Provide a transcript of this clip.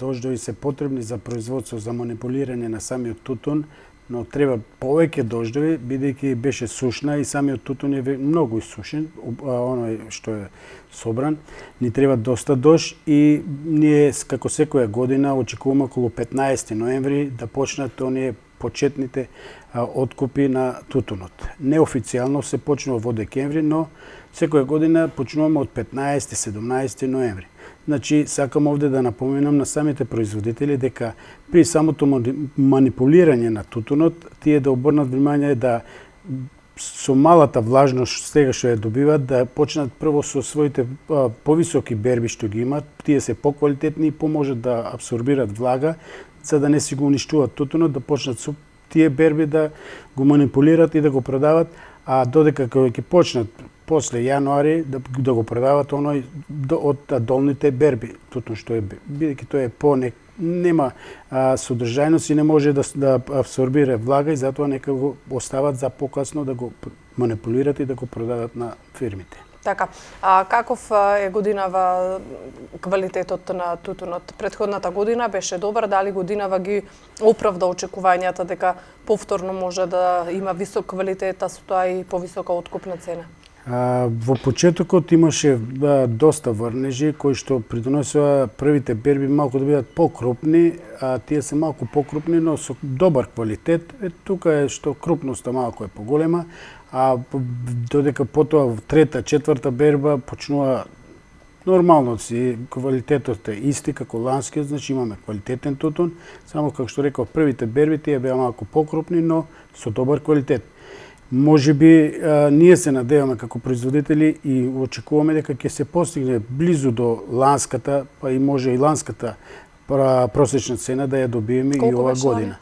дождови се потребни за производство, за манипулирање на самиот тутун, но треба повеќе дождови, бидејќи беше сушна и самиот тутун е многу исушен, оној што е собран. Ни треба доста дожд и ние, како секоја година, очекуваме околу 15 ноември да почнат оние почетните откупи на тутунот. Неофицијално се почнува во декември, но секоја година почнуваме од 15-17 ноември. Значи, сакам овде да напоменам на самите производители дека при самото манипулирање на тутунот, тие да обрнат внимание да со малата влажност сега што ја добиват, да почнат прво со своите повисоки берби што ги имат, тие се поквалитетни и поможат да абсорбират влага, за да не си го уништуват тутунот, да почнат со тие берби да го манипулират и да го продават, а додека кога ќе почнат после јануари да го продават оној од долните берби, тутун што е, бидејќи тоа е нема содржајност и не може да абсорбира влага и затоа нека го остават за покасно да го манипулират и да го продадат на фирмите. Така, а каков е годинава квалитетот на тутунот? Претходната година беше добар, дали годинава ги оправда очекувањата дека повторно може да има висок квалитет, а со тоа и повисока откупна цена? Во почетокот имаше доста врнежи кои што придонесува првите берби малку да бидат покрупни, а тие се малку покрупни, но со добар квалитет. Тука е што крупноста малку е поголема, а додека потоа трета, четврта берба почнува нормално си, квалитетот е исти како ланскиот, значи имаме квалитетен тутун, само како што реков, првите берби тие беа малку покрупни, но со добар квалитет. Може би ние се надеваме како производители и очекуваме дека ќе се постигне близу до ланската, па и може и ланската просечна цена да ја добиеме и ова година.